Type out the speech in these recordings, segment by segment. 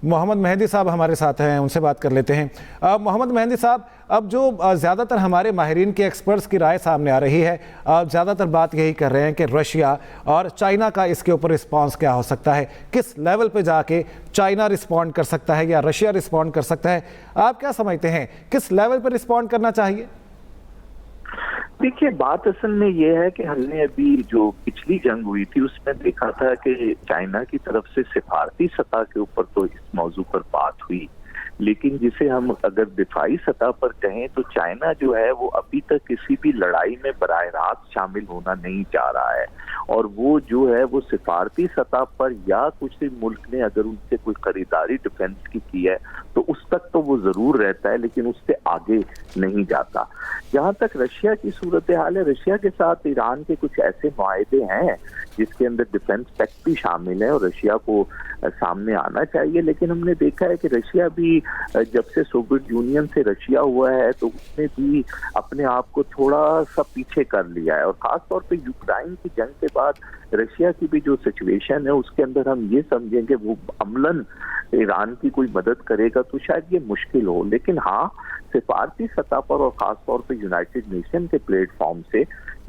मोहम्मद मेहदी साहब हमारे साथ हैं, उनसे बात कर लेते हैं। मोहम्मद मेहदी साहब, अब जो ज़्यादातर हमारे माहिरीन के एक्सपर्ट्स की राय सामने आ रही है, ज़्यादातर बात यही कर रहे हैं कि रशिया और चाइना का इसके ऊपर रिस्पांस क्या हो सकता है, किस लेवल पे जाके चाइना रिस्पॉन्ड कर सकता है या रशिया रिस्पॉन्ड कर सकता है। आप क्या समझते हैं, किस लेवल पर रिस्पॉन्ड करना चाहिए? देखिए, बात असल में ये है कि हमने अभी जो पिछली जंग हुई थी उसमें देखा था कि चाइना की तरफ से सिफारती सतह के ऊपर तो इस मौजू पर बात हुई, लेकिन जिसे हम अगर दिफाई सतह पर कहें तो चाइना जो है वो अभी तक किसी भी लड़ाई में बराह रास्त शामिल होना नहीं चाह रहा है। और वो जो है वो सिफारती सतह पर या कुछ मुल्क ने अगर उनसे कोई खरीदारी डिफेंस की है तो उस तक तो वो जरूर रहता है, लेकिन उससे आगे नहीं जाता। जहां तक रशिया की सूरत हाल है, रशिया के साथ ईरान के कुछ ऐसे मुआहदे हैं जिसके अंदर डिफेंस पैक्ट भी शामिल है और रशिया को सामने आना चाहिए। लेकिन हमने देखा है कि रशिया भी जब से सोवियत यूनियन से रशिया हुआ है तो उसने भी अपने आप को थोड़ा सा पीछे कर लिया है। और खासतौर पे यूक्रेन की जंग के बाद रशिया की भी जो सिचुएशन है उसके अंदर हम ये समझें कि वो अमलन ईरान की कोई मदद करेगा तो शायद ये मुश्किल हो। लेकिन हाँ, सिफारती सतह पर और खासतौर पे यूनाइटेड नेशन के प्लेटफॉर्म से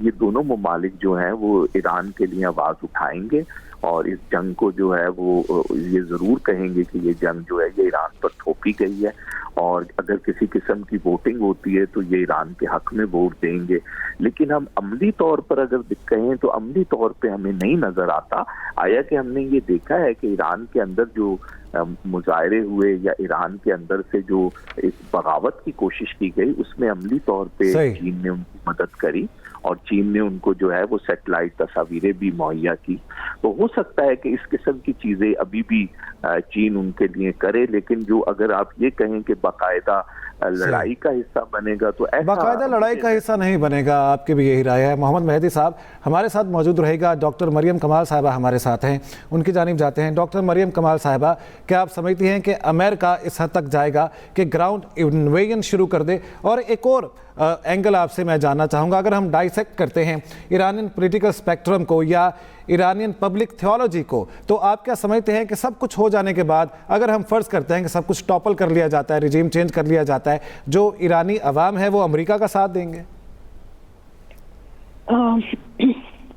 ये दोनों ममालिक जो हैं वो ईरान के लिए आवाज उठाएंगे और इस जंग को जो है वो ये जरूर कहेंगे कि ये जंग जो है ये ईरान पर थोपी गई है और अगर किसी किस्म की वोटिंग होती है तो ये ईरान के हक में वोट देंगे। लेकिन हम अमली तौर पर अगर कहें तो अमली तौर पे हमें नहीं नजर आया कि हमने ये देखा है कि ईरान के अंदर जो मुजाहरे हुए या ईरान के अंदर से जो एक बगावत की कोशिश की गई उसमें अमली तौर पे चीन ने उनकी मदद करी और चीन ने उनको जो है वो सैटेलाइट तस्वीरें भी मुहैया की। तो हो सकता है कि इस किस्म की चीजें अभी भी चीन उनके लिए करे, लेकिन जो अगर आप ये कहें कि बाकायदा लड़ाई का हिस्सा बनेगा तो ऐसा बाकायदा लड़ाई का हिस्सा नहीं बनेगा, आपकी भी यही राय है। मोहम्मद मेहदी साहब हमारे साथ मौजूद रहेगा। डॉक्टर मरियम कमाल साहिबा हमारे साथ हैं, उनकी जानिब जाते हैं। डॉक्टर मरियम कमाल साहिबा, क्या आप समझती हैं कि अमेरिका इस हद तक जाएगा कि ग्राउंड इन्वेजन शुरू कर दे? और एक और एंगल आपसे मैं जानना चाहूँगा, अगर हम डाइसेक्ट करते हैं ईरानियन पॉलिटिकल स्पेक्ट्रम को या ईरानियन पब्लिक थियोलॉजी को, तो आप क्या समझते हैं कि सब कुछ हो जाने के बाद अगर हम फर्ज करते हैं कि सब कुछ टॉपल कर लिया जाता है, रिजीम चेंज कर लिया जाता है, जो ईरानी अवाम है वो अमेरिका का साथ देंगे?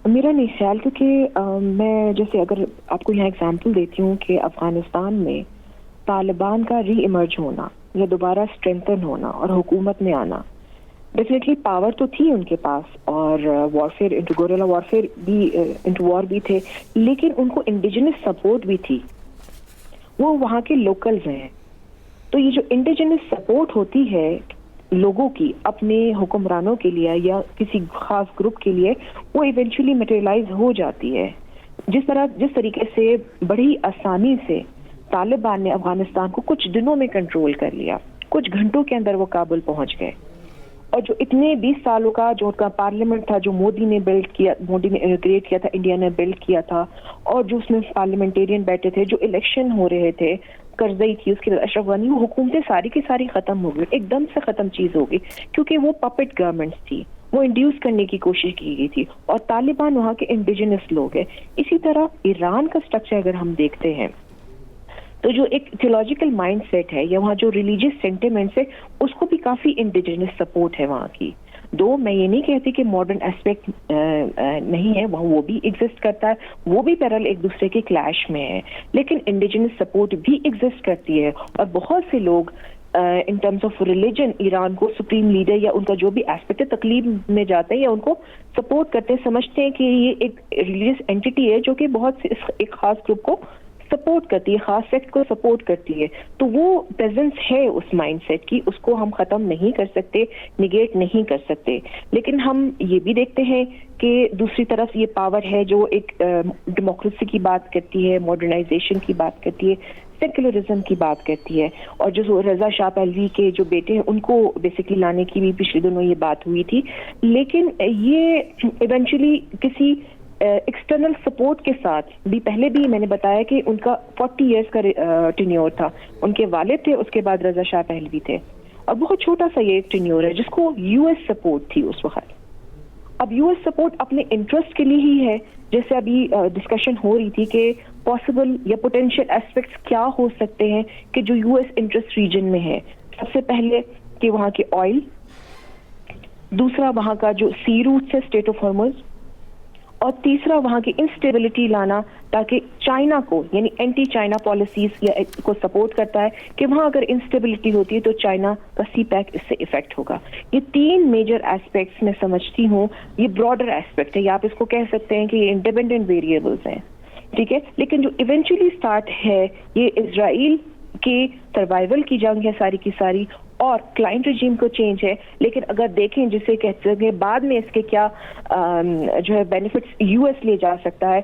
मेरा नहीं ख्याल, क्योंकि मैं जैसे अगर आपको यहाँ एग्जांपल देती हूँ कि अफगानिस्तान में तालिबान का री इमर्ज होना या दोबारा स्ट्रेंथन होना और हुकूमत में आना, डेफिनेटली पावर तो थी उनके पास और वॉरफेयर इंटू गोरिल्ला वॉरफेयर भी इंटू वॉर भी थे, लेकिन उनको इंडिजिनस सपोर्ट भी थी, वो वहाँ के लोकल्स हैं। तो ये जो इंडिजिनस सपोर्ट होती है लोगों की अपने हुक्मरानों के लिए या किसी खास ग्रुप के लिए, वो इवेंचुअली मटेरियलाइज हो जाती है। जिस तरीके से बड़ी आसानी से तालिबान ने अफगानिस्तान को कुछ दिनों में कंट्रोल कर लिया, कुछ घंटों के अंदर वो काबुल पहुंच गए। और जो इतने 20 सालों का जो उनका पार्लियामेंट था, जो मोदी ने क्रिएट किया था, इंडिया ने बिल्ड किया था, और जो उसमें पार्लियामेंटेरियन बैठे थे, जो इलेक्शन हो रहे थे, करजई थी, उसके बाद अशरफ गनी, वो हुकूमतें सारी की सारी खत्म हो गई, एकदम से खत्म चीज हो गई, क्योंकि वो पपेट गवर्नमेंट्स थी, वो इंड्यूस करने की कोशिश की गई थी। और तालिबान वहाँ के इंडिजिनस लोग हैं। इसी तरह ईरान का स्ट्रक्चर अगर हम देखते हैं तो जो एक थियोलॉजिकल माइंडसेट है या वहाँ जो रिलीजियस सेंटिमेंट्स है, उसको भी काफी इंडिजिनस सपोर्ट है वहाँ की। दो, मैं ये नहीं कहती कि मॉडर्न एस्पेक्ट नहीं है, वहाँ वो भी एग्जिस्ट करता है, वो भी पैरेलल एक दूसरे के क्लैश में है, लेकिन इंडिजिनस सपोर्ट भी एग्जिस्ट करती है। और बहुत से लोग in terms of religion Iran को सुप्रीम लीडर या उनका जो भी एस्पेक्ट है तकलीफ में जाते हैं या उनको सपोर्ट करते हैं, समझते हैं कि ये एक रिलीजियस एंटिटी है जो कि बहुत से एक खास ग्रुप को सपोर्ट करती है, खास सेक्ट को सपोर्ट करती है। तो वो प्रेजेंस है उस माइंडसेट की, उसको हम खत्म नहीं कर सकते, निगेट नहीं कर सकते। लेकिन हम ये भी देखते हैं कि दूसरी तरफ ये पावर है जो एक डेमोक्रेसी की बात करती है, मॉडर्नाइजेशन की बात करती है, सेक्युलरिज्म की बात करती है। और जो रजा शाह पहलवी के जो बेटे हैं उनको बेसिकली लाने की भी पिछले दिनों ये बात हुई थी, लेकिन ये इवेंचुअली किसी एक्सटर्नल सपोर्ट के साथ भी, पहले भी मैंने बताया कि उनका 40 इयर्स का टेन्योर था, उनके वालिद थे, उसके बाद रजा शाह पहलवी थे, और बहुत छोटा सा ये एक टेन्योर है जिसको यूएस सपोर्ट थी उस वक्त। अब यूएस सपोर्ट अपने इंटरेस्ट के लिए ही है, जैसे अभी डिस्कशन हो रही थी कि पॉसिबल या पोटेंशियल एस्पेक्ट्स क्या हो सकते हैं कि जो यूएस इंटरेस्ट रीजन में है। सबसे पहले कि वहाँ के ऑयल, दूसरा वहाँ का जो सी रूट है स्टेट ऑफ हॉर्मुज, और तीसरा वहाँ की इंस्टेबिलिटी लाना ताकि चाइना को यानी एंटी चाइना पॉलिसीज या को सपोर्ट करता है कि वहाँ अगर इंस्टेबिलिटी होती है तो चाइना का सी पैक इससे इफेक्ट होगा। ये 3 मेजर एस्पेक्ट्स मैं समझती हूँ, ये ब्रॉडर एस्पेक्ट है या आप इसको कह सकते हैं कि ये इंडिपेंडेंट वेरिएबल्स हैं, ठीक है। लेकिन जो इवेंचुअली स्टार्ट है ये इजराइल के सर्वाइवल की जंग है सारी की सारी, और क्लाइंट रिजीम को चेंज है। लेकिन अगर देखें जिसे कहते हैं बाद में इसके क्या जो है बेनिफिट्स यूएस ले जा सकता है,